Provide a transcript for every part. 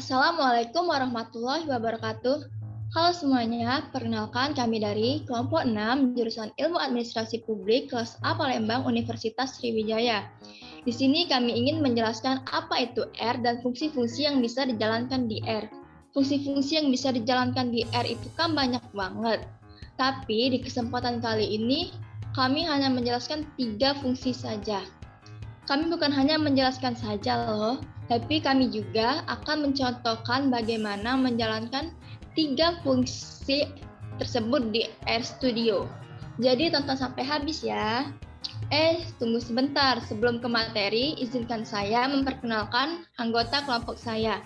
Assalamualaikum warahmatullahi wabarakatuh. Halo semuanya, perkenalkan kami dari kelompok 6 jurusan Ilmu Administrasi Publik kelas A Palembang Universitas Sriwijaya. Di sini kami ingin menjelaskan apa itu R dan fungsi-fungsi yang bisa dijalankan di R. Fungsi-fungsi yang bisa dijalankan di R itu kan banyak banget. Tapi di kesempatan kali ini kami hanya menjelaskan 3 fungsi saja. Kami bukan hanya menjelaskan saja loh, tapi kami juga akan mencontohkan bagaimana menjalankan 3 fungsi tersebut di RStudio. Jadi tonton sampai habis ya. Tunggu sebentar, sebelum ke materi, izinkan saya memperkenalkan anggota kelompok saya.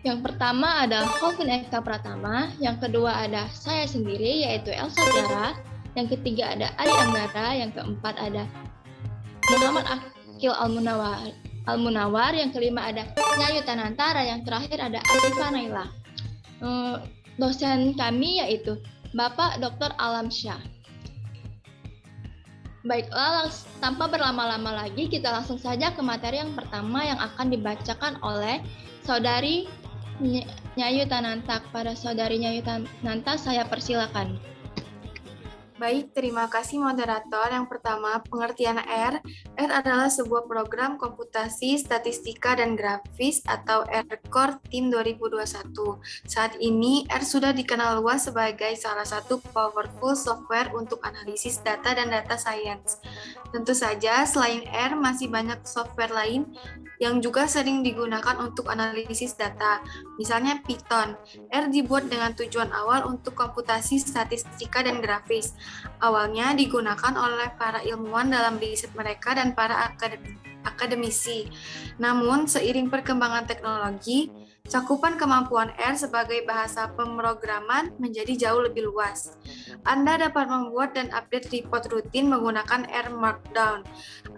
Yang pertama ada Hovin Eka Pratama, yang kedua ada saya sendiri yaitu Elsa Tiara, yang ketiga ada Ari Anggara, yang keempat ada Muhammad Akil Al-Munawar, yang kelima ada Nyayu Tanantara, yang terakhir ada Asifah Naila. Dosen kami yaitu Bapak Dr. Alamsyah. Baiklah, tanpa berlama-lama lagi kita langsung saja ke materi yang pertama yang akan dibacakan oleh Saudari Nyayu Tananta. Kepada Saudari Nyayu Tananta saya persilakan. Baik, terima kasih moderator. Yang pertama, pengertian R. R adalah sebuah program komputasi, statistika, dan grafis atau R-Core Team 2021. Saat ini, R sudah dikenal luas sebagai salah satu powerful software untuk analisis data dan data science. Tentu saja, selain R, masih banyak software lain yang juga sering digunakan untuk analisis data. Misalnya Python. R dibuat dengan tujuan awal untuk komputasi, statistika, dan grafis. Awalnya digunakan oleh para ilmuwan dalam riset mereka dan para akademisi. Namun, seiring perkembangan teknologi, cakupan kemampuan R sebagai bahasa pemrograman menjadi jauh lebih luas. Anda dapat membuat dan update report rutin menggunakan R Markdown.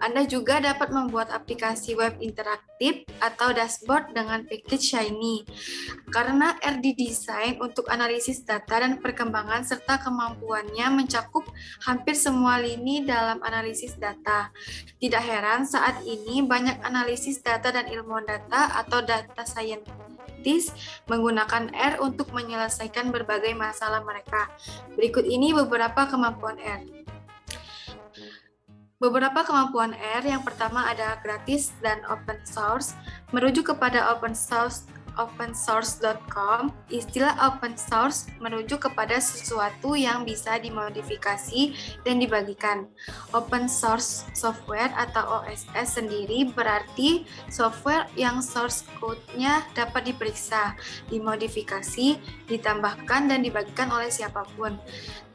Anda juga dapat membuat aplikasi web interaktif atau dashboard dengan package Shiny. Karena R didesain untuk analisis data dan perkembangan serta kemampuannya mencakup hampir semua lini dalam analisis data. Tidak heran saat ini banyak analisis data dan ilmuwan data atau data scientist menggunakan R untuk menyelesaikan berbagai masalah mereka. Berikut ini beberapa kemampuan R. Beberapa kemampuan R, yang pertama ada gratis dan open source. Merujuk kepada opensource.com, istilah open source merujuk kepada sesuatu yang bisa dimodifikasi dan dibagikan. Open source software atau OSS sendiri berarti software yang source code-nya dapat diperiksa, dimodifikasi, ditambahkan, dan dibagikan oleh siapapun.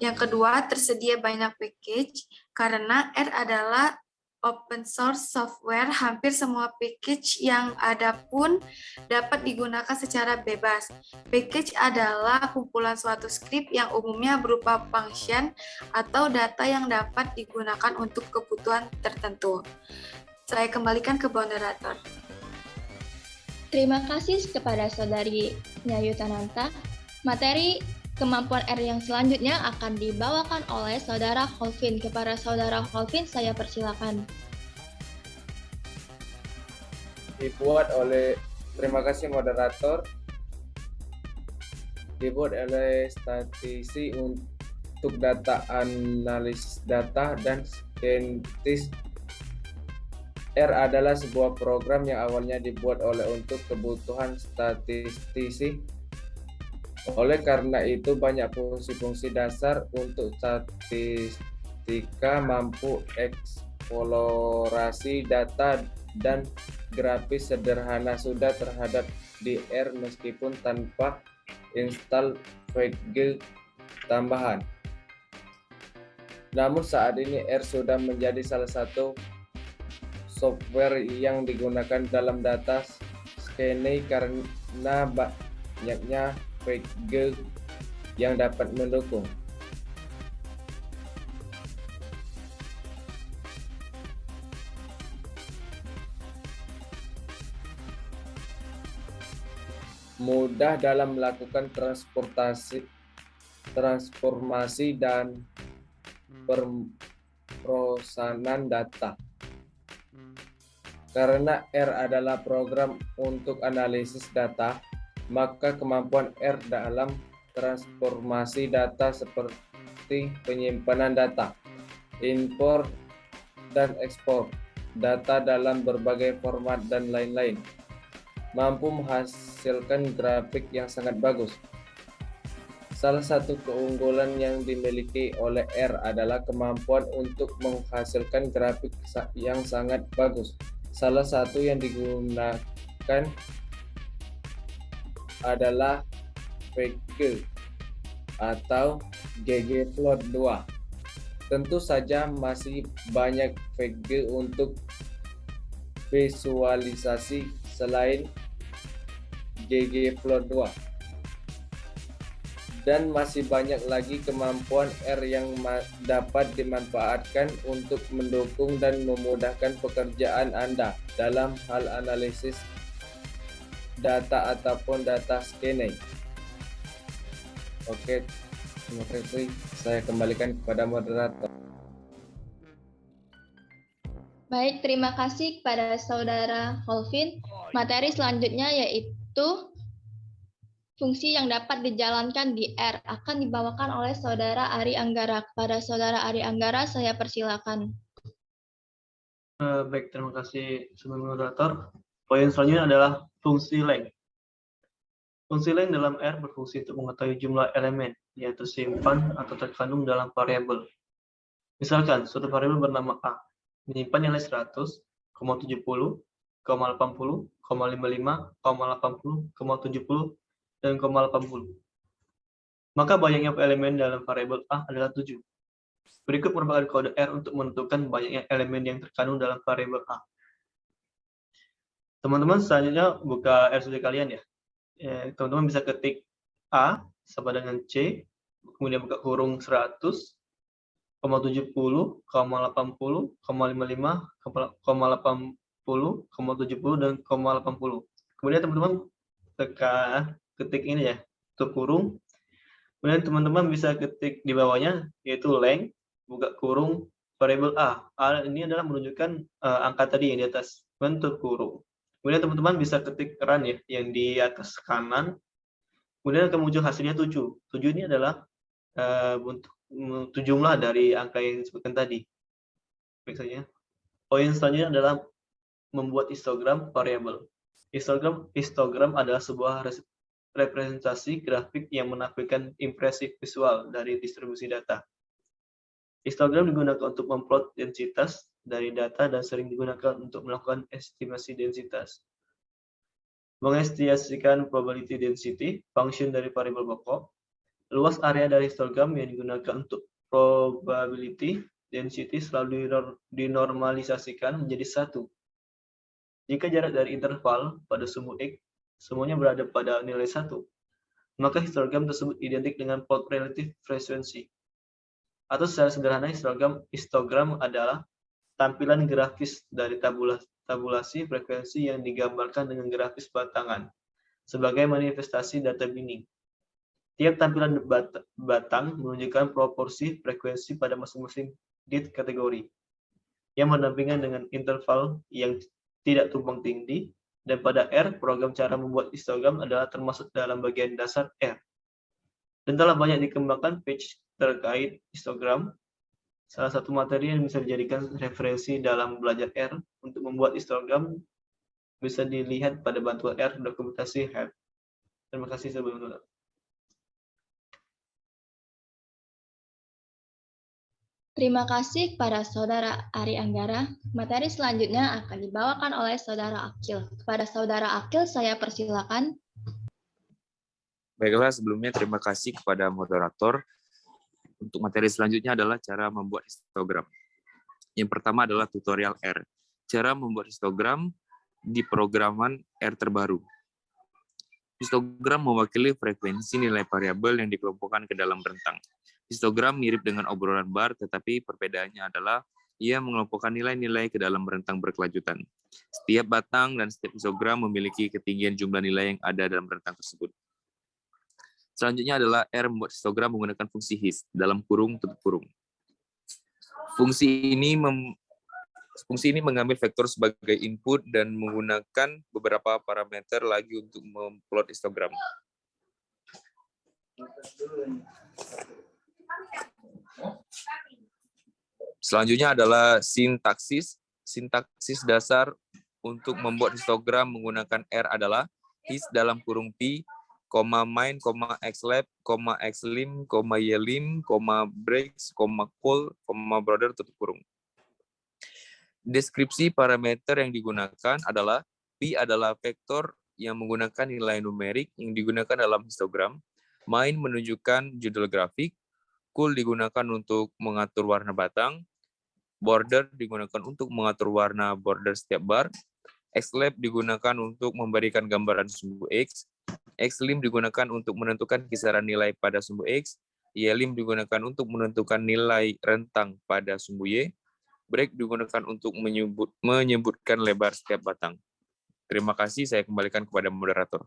Yang kedua, tersedia banyak package. Karena R adalah open source software, hampir semua package yang ada pun dapat digunakan secara bebas. Package adalah kumpulan suatu script yang umumnya berupa function atau data yang dapat digunakan untuk kebutuhan tertentu. Saya kembalikan ke moderator. Terima kasih kepada Saudari Nyayu Tananta. Materi kemampuan R yang selanjutnya akan dibawakan oleh Saudara Hovin. Kepada Saudara Hovin, saya persilakan. Terima kasih moderator. Dibuat oleh statisi untuk data analisis data dan saintis. R adalah sebuah program yang awalnya dibuat untuk kebutuhan statistisi. Oleh karena itu, banyak fungsi-fungsi dasar untuk statistika mampu eksplorasi data dan grafis sederhana sudah terhadap di R meskipun tanpa install file tambahan. Namun saat ini R sudah menjadi salah satu software yang digunakan dalam data scanning karena banyaknya file yang dapat mendukung. Mudah dalam melakukan transformasi dan perosanan data. Karena R adalah program untuk analisis data, maka kemampuan R dalam transformasi data seperti penyimpanan data, import dan ekspor data dalam berbagai format dan lain-lain, mampu menghasilkan grafik yang sangat bagus. Salah satu keunggulan yang dimiliki oleh R adalah kemampuan untuk menghasilkan grafik yang sangat bagus. Salah satu yang digunakan adalah VG atau ggplot2. Tentu saja masih banyak VG untuk visualisasi selain ggplot2. Dan masih banyak lagi kemampuan R yang dapat dimanfaatkan untuk mendukung dan memudahkan pekerjaan Anda dalam hal analisis data ataupun data scanning. Oke, terima kasih. Saya kembalikan kepada moderator. Baik, terima kasih kepada Saudara Holvin. Materi selanjutnya yaitu fungsi yang dapat dijalankan di R akan dibawakan oleh Saudara Ari Anggara. Kepada Saudara Ari Anggara, saya persilakan. Baik, terima kasih sebagai moderator. Poin selanjutnya adalah fungsi length. Fungsi length dalam R berfungsi untuk mengetahui jumlah elemen yang tersimpan atau terkandung dalam variabel. Misalkan, suatu variabel bernama A menyimpan nilai 100, 70, 80, 55, 80, 70, dan 80. Maka banyaknya elemen dalam variabel A adalah 7. Berikut merupakan kode R untuk menentukan banyaknya elemen yang terkandung dalam variabel A. Teman-teman selanjutnya buka RStudio kalian ya. Teman-teman bisa ketik A sama dengan C, kemudian buka kurung 100, 70, 80, 55, 80, 70, dan 80. Kemudian teman-teman ketik ini ya, tutup kurung. Kemudian teman-teman bisa ketik di bawahnya yaitu length, buka kurung variabel A. A ini adalah menunjukkan angka tadi yang di atas, tutup kurung. Kemudian teman-teman bisa ketik run ya, yang di atas kanan. Kemudian akan muncul hasilnya 7. 7 ini adalah untuk jumlah dari angka yang disebutkan tadi. Misalnya, poin selanjutnya adalah membuat histogram variabel. Histogram adalah sebuah representasi grafik yang menampilkan impresi visual dari distribusi data. Histogram digunakan untuk memplot densitas dari data dan sering digunakan untuk melakukan estimasi densitas. Mengestimasikan probability density, function dari variabel pokok. Luas area dari histogram yang digunakan untuk probability density selalu dinormalisasikan menjadi 1. Jika jarak dari interval pada sumbu X semuanya berada pada nilai 1, maka histogram tersebut identik dengan plot relative frequency. Atau secara sederhana, histogram adalah tampilan grafis dari tabulasi frekuensi yang digambarkan dengan grafis batangan sebagai manifestasi data binding. Tiap tampilan batang menunjukkan proporsi frekuensi pada masing-masing bit kategori yang berdampingan dengan interval yang tidak tumpang tindih, dan pada R, program cara membuat histogram adalah termasuk dalam bagian dasar R. Dan telah banyak dikembangkan page terkait histogram. Salah satu materi yang bisa dijadikan referensi dalam belajar R untuk membuat histogram bisa dilihat pada bantuan R dokumentasi help. Terima kasih sebelumnya. Terima kasih kepada Saudara Ari Anggara. Materi selanjutnya akan dibawakan oleh Saudara Akil. Kepada Saudara Akil, saya persilakan. Baiklah, sebelumnya terima kasih kepada moderator. Untuk materi selanjutnya adalah cara membuat histogram. Yang pertama adalah tutorial R. Cara membuat histogram di programan R terbaru. Histogram mewakili frekuensi nilai variabel yang dikelompokkan ke dalam rentang. Histogram mirip dengan obrolan bar, tetapi perbedaannya adalah ia mengelompokkan nilai-nilai ke dalam rentang berkelanjutan. Setiap batang dan setiap histogram memiliki ketinggian jumlah nilai yang ada dalam rentang tersebut. Selanjutnya adalah R membuat histogram menggunakan fungsi hist, dalam kurung tutup kurung. Fungsi ini Fungsi ini mengambil vektor sebagai input dan menggunakan beberapa parameter lagi untuk memplot histogram. Selanjutnya adalah sintaksis. Sintaksis dasar untuk membuat histogram menggunakan R adalah his dalam kurung P, main, xlab, xlim, ylim, breaks, call, border tutup kurung. Deskripsi parameter yang digunakan adalah P adalah vektor yang menggunakan nilai numerik yang digunakan dalam histogram. Main menunjukkan judul grafik. Cool digunakan untuk mengatur warna batang. Border digunakan untuk mengatur warna border setiap bar. Xlab digunakan untuk memberikan gambaran sumbu X. Xlim digunakan untuk menentukan kisaran nilai pada sumbu X. Ylim digunakan untuk menentukan nilai rentang pada sumbu Y. Break digunakan untuk menyebutkan lebar setiap batang. Terima kasih, saya kembalikan kepada moderator.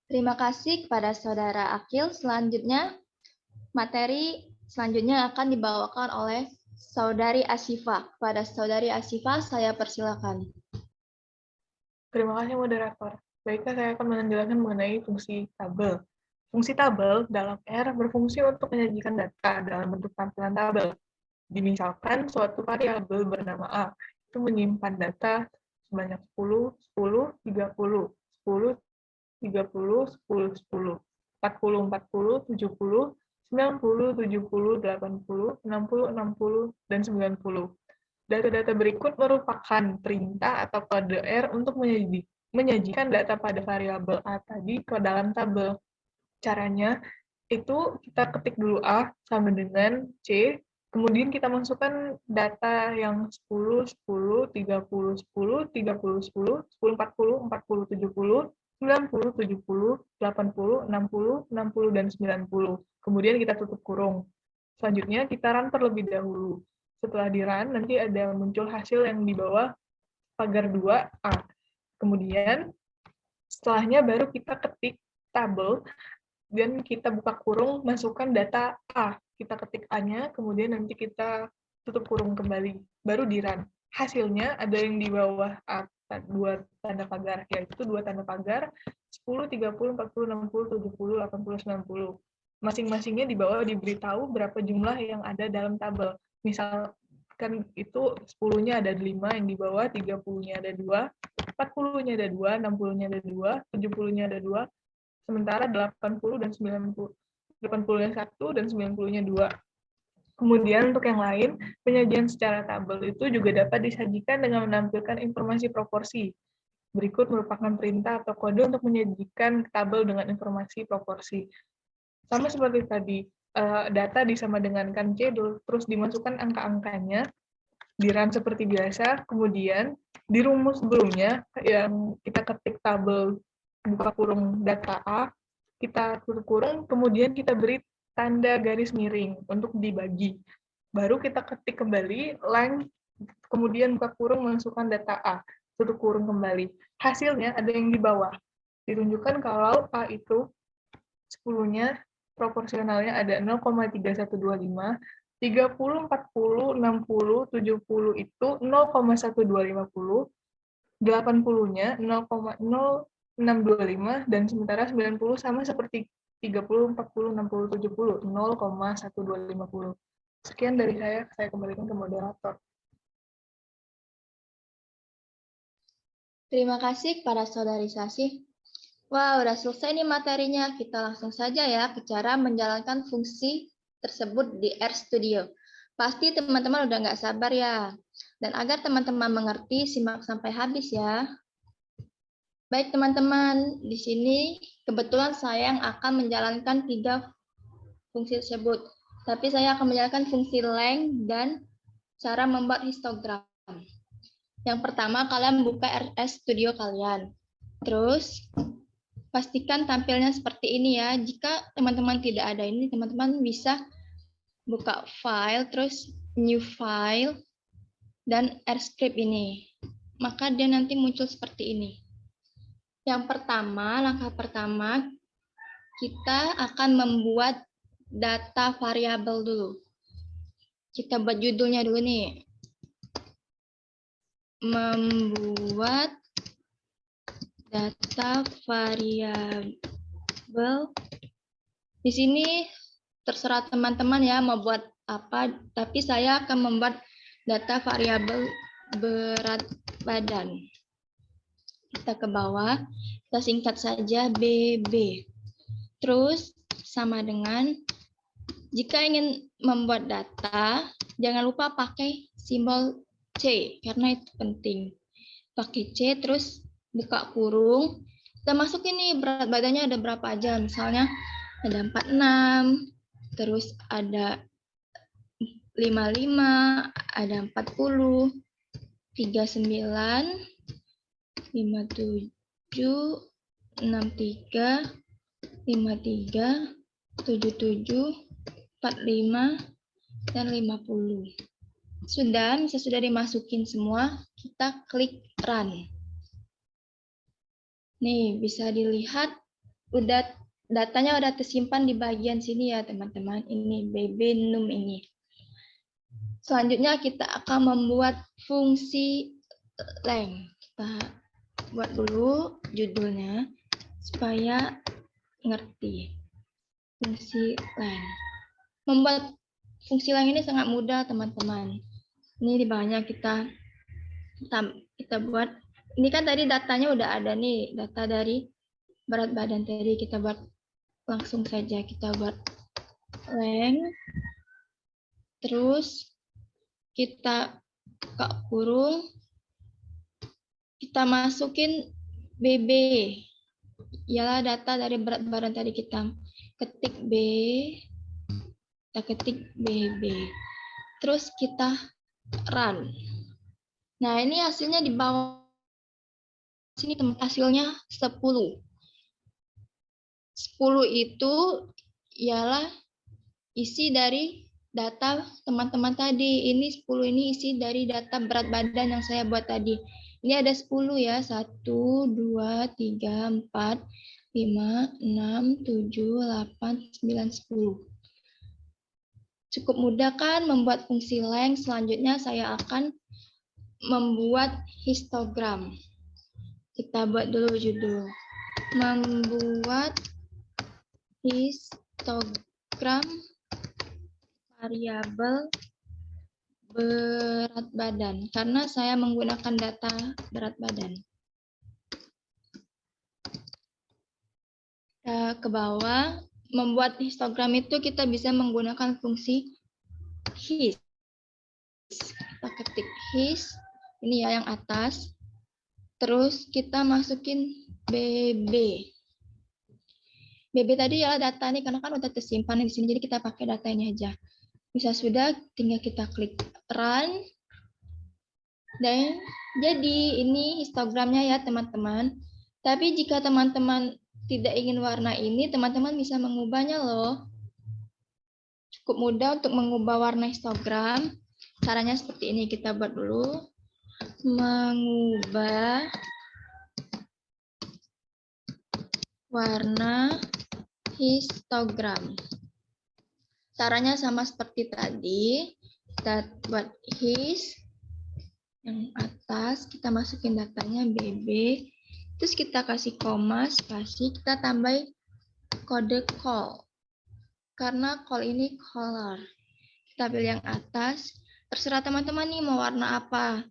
Terima kasih kepada Saudara Akil. Selanjutnya, materi selanjutnya akan dibawakan oleh Saudari Asyifa. Kepada Saudari Asyifa, saya persilakan. Terima kasih, moderator. Baiklah, saya akan menjelaskan mengenai fungsi tabel. Fungsi tabel dalam R berfungsi untuk menyajikan data dalam bentuk tampilan tabel. Misalkan suatu variabel bernama A itu menyimpan data sebanyak 10, 10, 30, 10, 30, 10, 10, 40, 40, 70, 90, 70, 80, 60, 60, dan 90. Data-data berikut merupakan perintah atau kode R untuk menyajikan data pada variabel A tadi ke dalam tabel. Caranya itu kita ketik dulu A sama dengan C, kemudian kita masukkan data yang 10, 10, 30, 10, 30, 10, 10, 40, 40, 70, 90, 70, 80, 60, 60, dan 90. Kemudian kita tutup kurung. Selanjutnya kita run terlebih dahulu. Setelah di run, nanti ada muncul hasil yang di bawah pagar 2A. Kemudian setelahnya baru kita ketik tabel, dan kita buka kurung, masukkan data A. Kita ketik A-nya, kemudian nanti kita tutup kurung kembali. Baru di-run. Hasilnya ada yang di bawah A, 2 tanda pagar, yaitu 2 tanda pagar, 10, 30, 40, 60, 70, 80, 90. Masing-masingnya di bawah diberitahu berapa jumlah yang ada dalam tabel. Misalkan itu 10-nya ada 5, yang di bawah 30-nya ada 2, 40-nya ada 2, 60-nya ada 2, 70-nya ada 2, sementara 80 dan 90, 80-nya 1 dan 90-nya 2. Kemudian untuk yang lain, penyajian secara tabel itu juga dapat disajikan dengan menampilkan informasi proporsi. Berikut merupakan perintah atau kode untuk menyajikan tabel dengan informasi proporsi. Sama seperti tadi, data disamadengankan C, terus dimasukkan angka-angkanya, di-run seperti biasa, kemudian di rumus sebelumnya yang kita ketik tabel buka kurung data A, kita tutup kurung, kemudian kita beri tanda garis miring untuk dibagi. Baru kita ketik kembali length, kemudian buka kurung masukkan data A, tutup kurung kembali. Hasilnya ada yang di bawah. Ditunjukkan kalau A itu 10-nya proporsionalnya ada 0,3125, 30, 40, 60, 70 itu 0,1250, 80-nya 0,0625, dan sementara 90 sama seperti 30, 40, 60, 70, 0,1250. Sekian dari saya kembalikan ke moderator. Terima kasih kepada Saudari Sasi. Wah, udah selesai nih materinya. Kita langsung saja ya ke cara menjalankan fungsi tersebut di RStudio. Pasti teman-teman udah nggak sabar ya. Dan agar teman-teman mengerti, simak sampai habis ya. Baik teman-teman, di sini kebetulan saya yang akan menjalankan 3 fungsi tersebut. Tapi saya akan menjalankan fungsi length dan cara membuat histogram. Yang pertama, kalian buka RStudio kalian. Terus, pastikan tampilnya seperti ini ya. Jika teman-teman tidak ada ini, teman-teman bisa buka file, terus new file, dan RScript ini. Maka dia nanti muncul seperti ini. Yang pertama, langkah pertama, kita akan membuat data variabel dulu. Kita buat judulnya dulu nih. Membuat data variabel. Di sini terserah teman-teman ya mau buat apa, tapi saya akan membuat data variabel berat badan. Kita ke bawah, kita singkat saja BB. Terus sama dengan jika ingin membuat data, jangan lupa pakai simbol C karena itu penting. Pakai C terus buka kurung. Kita masukin nih berat badannya ada berapa aja. Misalnya ada 46, terus ada 55, ada 40, 39, 57, 63, 53, 77, 45, dan 50. Sudah dimasukin semua, kita klik run. Nih, bisa dilihat datanya udah tersimpan di bagian sini ya, teman-teman. Ini BB num ini. Selanjutnya kita akan membuat fungsi length. Kita buat dulu judulnya supaya ngerti. Fungsi length. Membuat fungsi length ini sangat mudah, teman-teman. Ini di bawahnya kita buat. Ini kan tadi datanya udah ada nih, data dari berat badan tadi. Kita buat langsung saja, kita buat length. Terus kita buka kurung. Kita masukin BB. Ialah data dari berat badan tadi, kita ketik B. Kita ketik BB. Terus kita run. Nah, ini hasilnya di bawah sini, teman. Hasilnya 10. 10 itu ialah isi dari data teman-teman tadi. Ini 10 ini isi dari data berat badan yang saya buat tadi. Ini ada 10 ya. 1, 2, 3, 4, 5, 6, 7, 8, 9, 10. Cukup mudah kan membuat fungsi length. Selanjutnya saya akan membuat histogram. Kita buat dulu judul. Membuat histogram variabel berat badan, karena saya menggunakan data berat badan. Kita ke bawah, membuat histogram itu kita bisa menggunakan fungsi his. Kita ketik his, ini ya yang atas. Terus kita masukin BB. BB tadi ya data nih, karena kan udah tersimpan di sini, jadi kita pakai data ini aja. Bisa sudah, tinggal kita klik run. Dan jadi ini histogramnya ya teman-teman. Tapi jika teman-teman tidak ingin warna ini, teman-teman bisa mengubahnya loh. Cukup mudah untuk mengubah warna histogram. Caranya seperti ini, kita buat dulu. Mengubah warna histogram. Caranya sama seperti tadi. Kita buat his. Yang atas, kita masukin datanya BB. Terus kita kasih koma, spasi. Kita tambahin kode call. Karena call ini color. Kita pilih yang atas. Terserah teman-teman nih mau warna apa.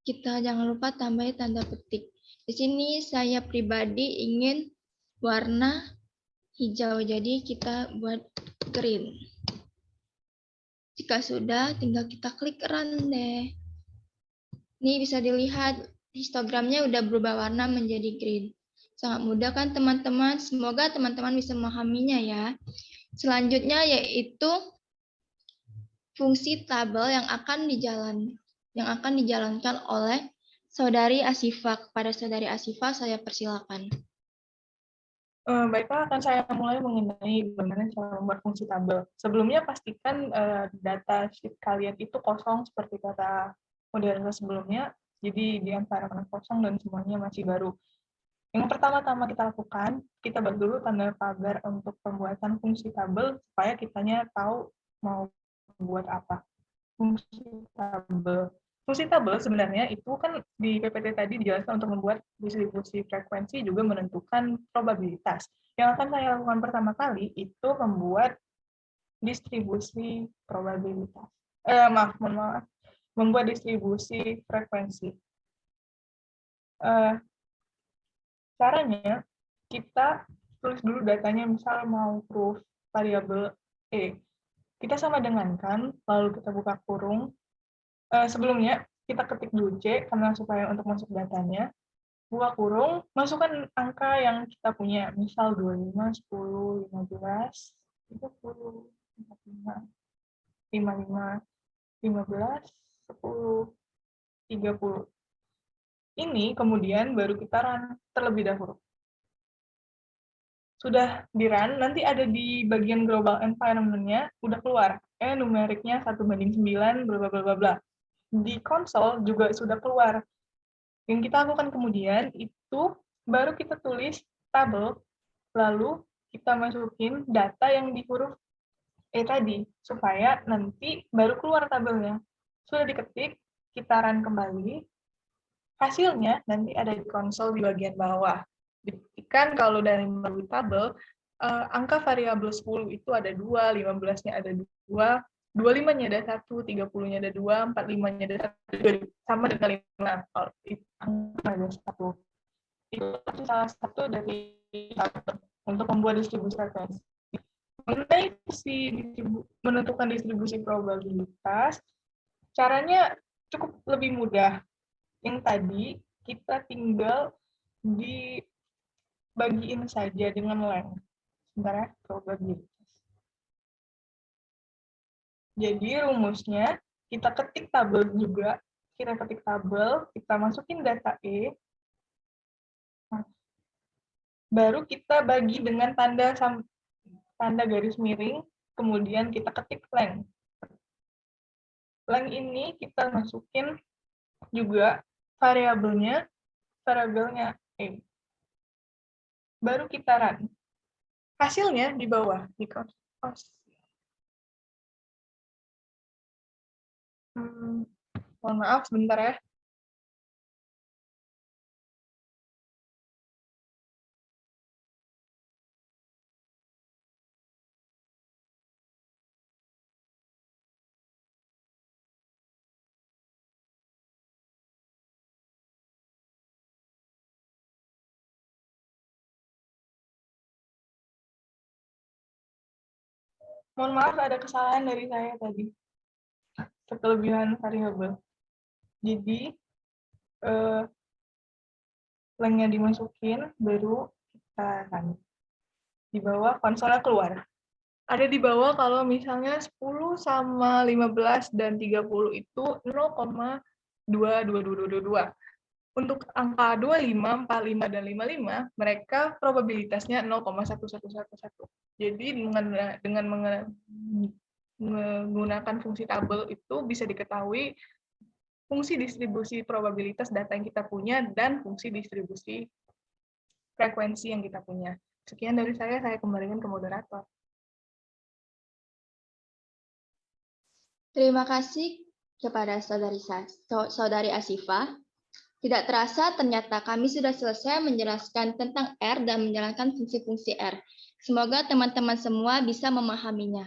Kita jangan lupa tambahin tanda petik. Di sini saya pribadi ingin warna hijau, jadi kita buat green. Jika sudah, tinggal kita klik run deh. Ini bisa dilihat histogramnya udah berubah warna menjadi green. Sangat mudah kan teman-teman? Semoga teman-teman bisa memahaminya ya. Selanjutnya yaitu fungsi tabel yang akan dijalankan oleh Saudari Asifa. Kepada Saudari Asifa saya persilakan. Baiklah, akan saya mulai mengenai bagaimana cara membuat fungsi tabel. Sebelumnya pastikan data sheet kalian itu kosong seperti kata moderator sebelumnya, jadi di antara mana kosong dan semuanya masih baru. Yang pertama-tama kita lakukan, kita buat dulu tanda pagar untuk pembuatan fungsi tabel supaya kitanya tahu mau buat apa. Fungsi tabel. Fungsi tabel sebenarnya itu kan di PPT tadi dijelaskan untuk membuat distribusi frekuensi juga menentukan probabilitas. Yang akan saya lakukan pertama kali itu membuat distribusi probabilitas. Mohon maaf. Membuat distribusi frekuensi. Caranya, kita tulis dulu datanya, misal mau proof variabel E. Kita sama dengankan, lalu kita buka kurung. Sebelumnya, kita ketik dulu C, karena supaya untuk masuk datanya. Buka kurung, masukkan angka yang kita punya, misal 25, 10, 15, 30, 45, 55, 15, 10, 30. Ini kemudian baru kita run terlebih dahulu. Sudah di run, nanti ada di bagian global environment-nya, udah keluar. Numeriknya 1:9, bla bla bla bla. Di konsol juga sudah keluar. Yang kita lakukan kemudian itu baru kita tulis tabel, lalu kita masukin data yang di huruf E tadi, supaya nanti baru keluar tabelnya. Sudah diketik, kita run kembali, hasilnya nanti ada di konsol di bagian bawah. Dibuktikan kalau dari melalui tabel, angka variabel 10 itu ada 2, 15-nya ada 2, 25-nya ada 1, 30-nya ada 2, 45-nya ada 1, sama dengan 5. Kalau angka ada 1. Itu salah satu dari tabel untuk membuat distribusi frekuensi. Mengenai menentukan distribusi probabilitas, caranya cukup lebih mudah. Yang tadi kita tinggal dibagiin saja dengan length. Sebentar ya, probabilitas. Jadi rumusnya, kita ketik tabel juga. Kita ketik tabel, kita masukin data E. Baru kita bagi dengan tanda garis miring, kemudian kita ketik length. Length ini kita masukin juga variabelnya E. Baru kita run. Hasilnya di bawah, di konsol. Mohon maaf, sebentar ya. Mohon maaf, ada kesalahan dari saya tadi. Kelebihan variabel. Jadi, lengthnya dimasukin, baru kita run. Di bawah konsolnya keluar. Ada di bawah kalau misalnya 10 sama 15 dan 30 itu 0,22222. Untuk angka 25, 45, dan 55, mereka probabilitasnya 0,1111. Jadi dengan menggunakan fungsi tabel itu bisa diketahui fungsi distribusi probabilitas data yang kita punya dan fungsi distribusi frekuensi yang kita punya. Sekian dari saya kembalikan ke moderator. Terima kasih kepada Saudari Asifah. Tidak terasa ternyata kami sudah selesai menjelaskan tentang R dan menjalankan fungsi-fungsi R. Semoga teman-teman semua bisa memahaminya.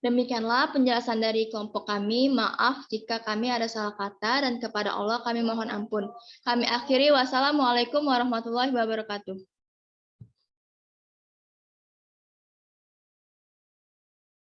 Demikianlah penjelasan dari kelompok kami. Maaf jika kami ada salah kata dan kepada Allah kami mohon ampun. Kami akhiri, wassalamualaikum warahmatullahi wabarakatuh.